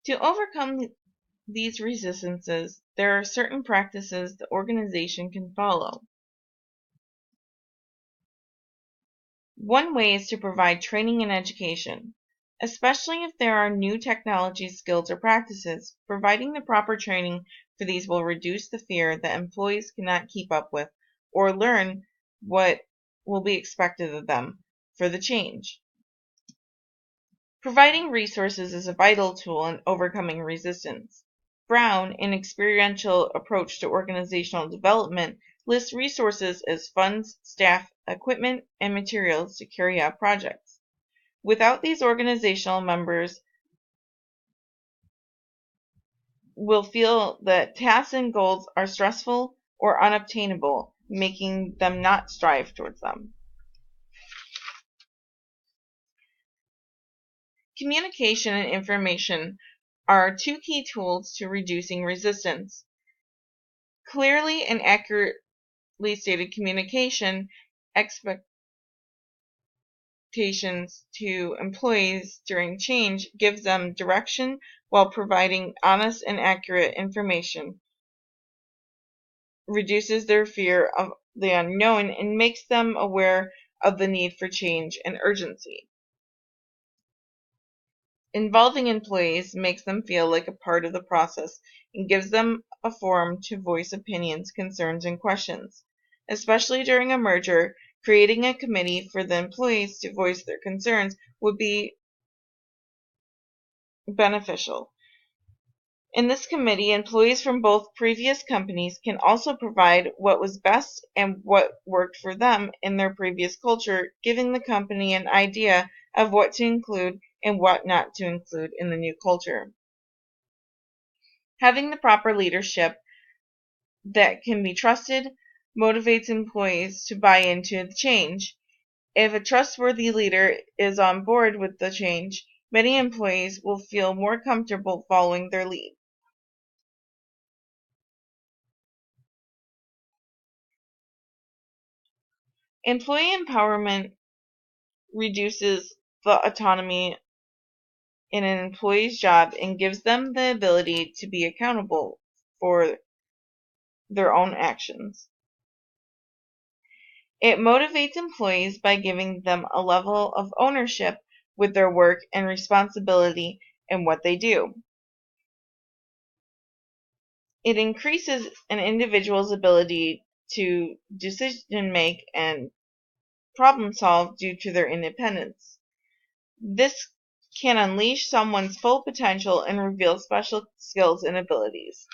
To overcome these resistances, there are certain practices the organization can follow. One way is to provide training and education. Especially if there are new technologies, skills, or practices, providing the proper training for these will reduce the fear that employees cannot keep up with or learn what will be expected of them for the change. Providing resources is a vital tool in overcoming resistance. Brown, in Experiential Approach to Organizational Development, lists resources as funds, staff, equipment, and materials to carry out projects. Without these, organizational members will feel that tasks and goals are stressful or unobtainable, making them not strive towards them. Communication and information are two key tools to reducing resistance. Clearly and accurately stated communication, expectations to employees during change gives them direction while providing honest and accurate information, reduces their fear of the unknown, and makes them aware of the need for change and urgency. Involving employees makes them feel like a part of the process and gives them a forum to voice opinions, concerns, and questions. Especially during a merger, creating a committee for the employees to voice their concerns would be beneficial. In this committee, employees from both previous companies can also provide what was best and what worked for them in their previous culture, giving the company an idea of what to include and what not to include in the new culture. Having the proper leadership that can be trusted motivates employees to buy into the change. If a trustworthy leader is on board with the change, many employees will feel more comfortable following their lead. Employee empowerment reduces the autonomy in an employee's job and gives them the ability to be accountable for their own actions. It motivates employees by giving them a level of ownership with their work and responsibility in what they do. It increases an individual's ability to decision make and problem solve due to their independence. This can unleash someone's full potential and reveal special skills and abilities.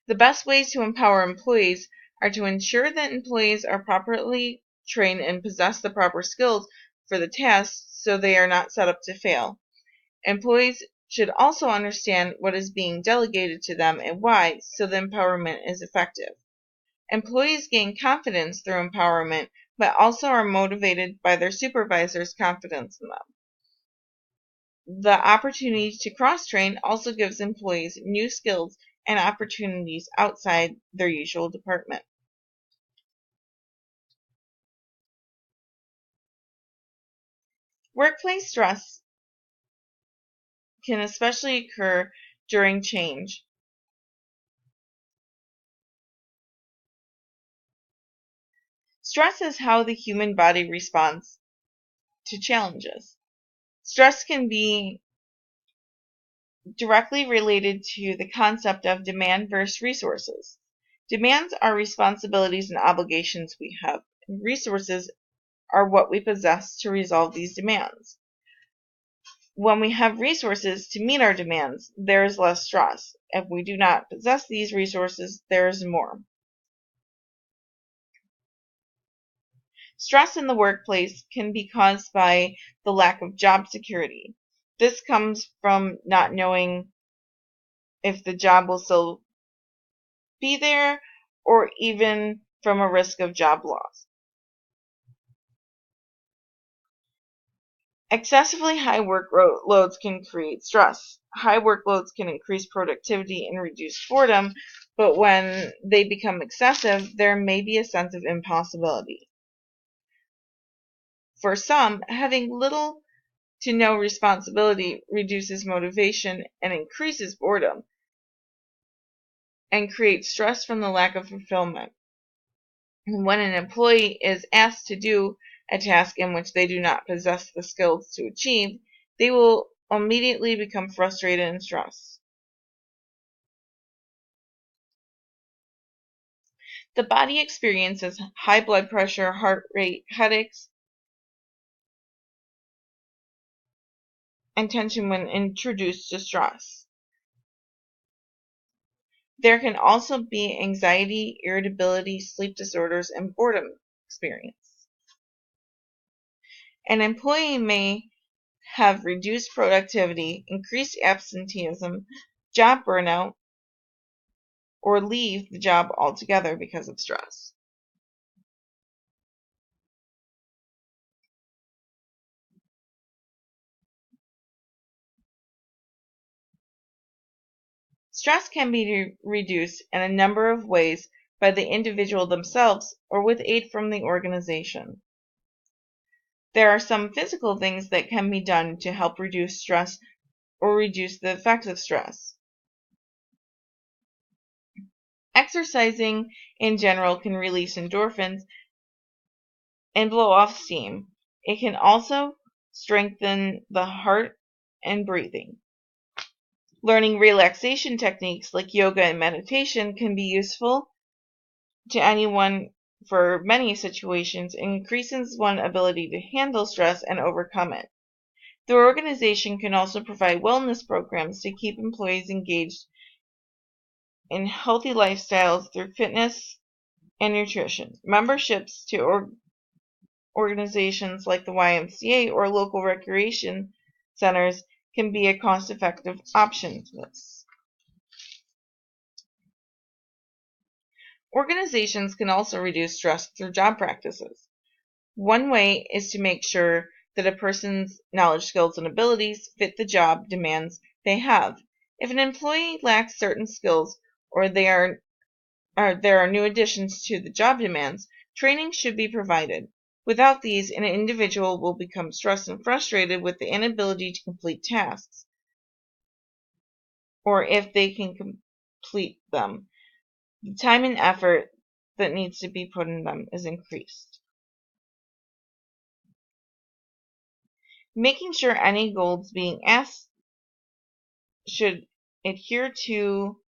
The best ways to empower employees are to ensure that employees are properly trained and possess the proper skills for the tasks so they are not set up to fail. Employees should also understand what is being delegated to them and why, so the empowerment is effective. Employees gain confidence through empowerment, but also are motivated by their supervisor's confidence in them. The opportunity to cross-train also gives employees new skills and opportunities outside their usual department. Workplace stress can especially occur during change. Stress is how the human body responds to challenges. Stress can be directly related to the concept of demand versus resources. Demands are responsibilities and obligations we have, and resources are what we possess to resolve these demands. When we have resources to meet our demands, there is less stress. If we do not possess these resources, there is more. Stress in the workplace can be caused by the lack of job security. This comes from not knowing if the job will still be there, or even from a risk of job loss. Excessively high workloads can create stress. High workloads can increase productivity and reduce boredom, but when they become excessive, there may be a sense of impossibility. For some, having little to no responsibility reduces motivation and increases boredom, and creates stress from the lack of fulfillment. When an employee is asked to do a task in which they do not possess the skills to achieve, they will immediately become frustrated and stressed. The body experiences high blood pressure, heart rate, headaches, and tension when introduced to stress. There can also be anxiety, irritability, sleep disorders, and boredom experience. An employee may have reduced productivity, increased absenteeism, job burnout, or leave the job altogether because of stress. Stress can be reduced in a number of ways by the individual themselves or with aid from the organization. There are some physical things that can be done to help reduce stress or reduce the effects of stress. Exercising in general can release endorphins and blow off steam. It can also strengthen the heart and breathing. Learning relaxation techniques like yoga and meditation can be useful to anyone for many situations and increases one's ability to handle stress and overcome it. The organization can also provide wellness programs to keep employees engaged in healthy lifestyles through fitness and nutrition. Memberships to organizations like the YMCA or local recreation centers can be a cost-effective option to this. Organizations can also reduce stress through job practices. One way is to make sure that a person's knowledge, skills, and abilities fit the job demands they have. If an employee lacks certain skills or there are new additions to the job demands, training should be provided. Without these, an individual will become stressed and frustrated with the inability to complete tasks, or if they can complete them, the time and effort that needs to be put in them is increased. Making sure any goals being asked should adhere to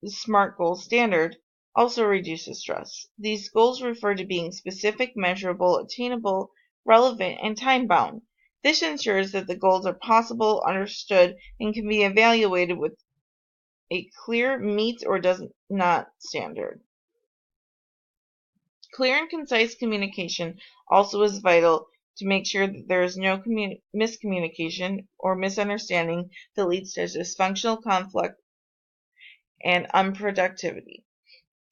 the SMART goal standard also reduces stress. These goals refer to being specific, measurable, attainable, relevant, and time-bound. This ensures that the goals are possible, understood, and can be evaluated with a clear meets or does not standard. Clear and concise communication also is vital to make sure that there is no miscommunication or misunderstanding that leads to dysfunctional conflict and unproductivity.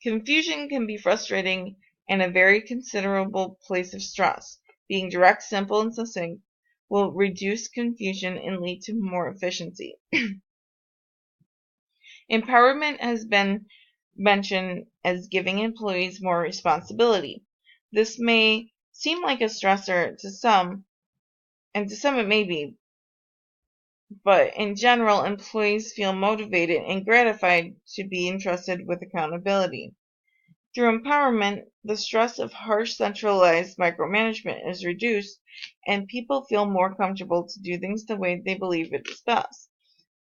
Confusion can be frustrating and a very considerable place of stress. Being direct, simple, and succinct will reduce confusion and lead to more efficiency. Empowerment has been mentioned as giving employees more responsibility. This may seem like a stressor to some, and to some it may be, but in general, employees feel motivated and gratified to be entrusted with accountability. Through empowerment, the stress of harsh centralized micromanagement is reduced, and people feel more comfortable to do things the way they believe it is best.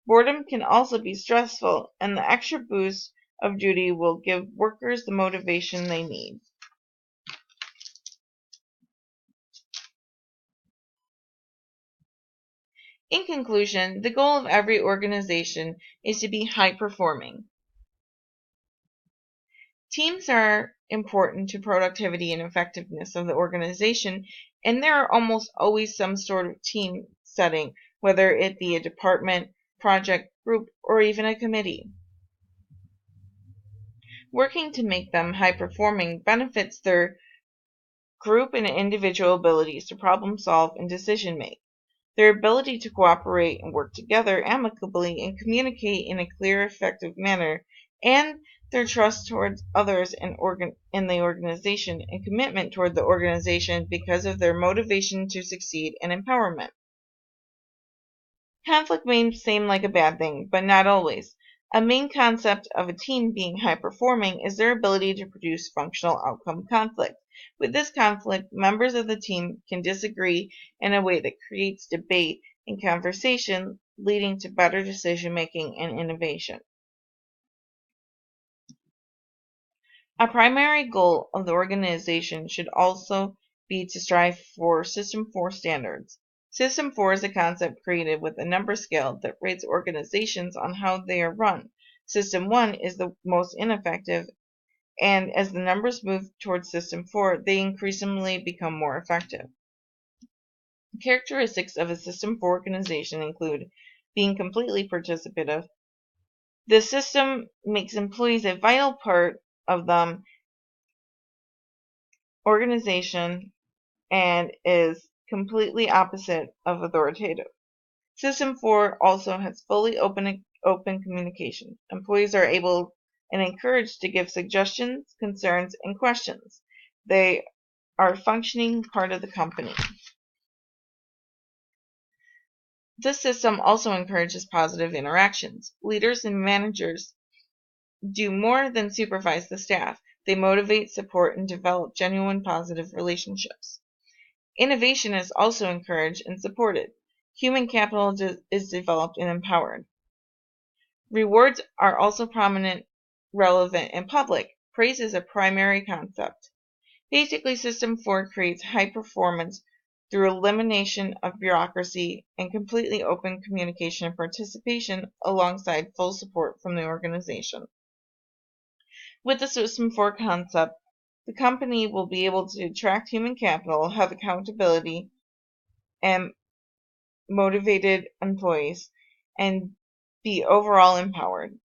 Boredom can also be stressful, and the extra boost of duty will give workers the motivation they need. In conclusion, the goal of every organization is to be high-performing. Teams are important to productivity and effectiveness of the organization, and there are almost always some sort of team setting, whether it be a department, project, group, or even a committee. Working to make them high-performing benefits their group and individual abilities to problem solve and decision make. Their ability to cooperate and work together amicably and communicate in a clear, effective manner, and their trust towards others in the organization and commitment toward the organization because of their motivation to succeed and empowerment. Conflict may seem like a bad thing, but not always. A main concept of a team being high-performing is their ability to produce functional outcome conflict. With this conflict, members of the team can disagree in a way that creates debate and conversation, leading to better decision-making and innovation. A primary goal of the organization should also be to strive for System 4 standards. System 4 is a concept created with a number scale that rates organizations on how they are run. System 1 is the most ineffective, and as the numbers move towards System 4, they increasingly become more effective. Characteristics of a System 4 organization include being completely participative. The system makes employees a vital part of the organization and is completely opposite of authoritative. System 4 also has fully open communication. Employees are able and encouraged to give suggestions, concerns, and questions. They are a functioning part of the company. This system also encourages positive interactions. Leaders and managers do more than supervise the staff. They motivate, support, and develop genuine positive relationships. Innovation is also encouraged and supported. Human capital is developed and empowered. Rewards are also prominent, relevant, and public. Praise is a primary concept. Basically, System 4 creates high performance through elimination of bureaucracy and completely open communication and participation alongside full support from the organization. With the System 4 concept, the company will be able to attract human capital, have accountability, and motivated employees, and be overall empowered.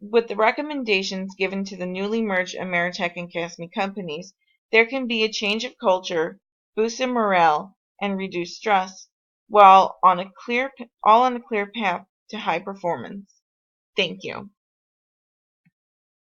With the recommendations given to the newly merged Ameritech and CASME companies, there can be a change of culture, boost in morale, and reduce stress, while all on a clear path to high performance. Thank you.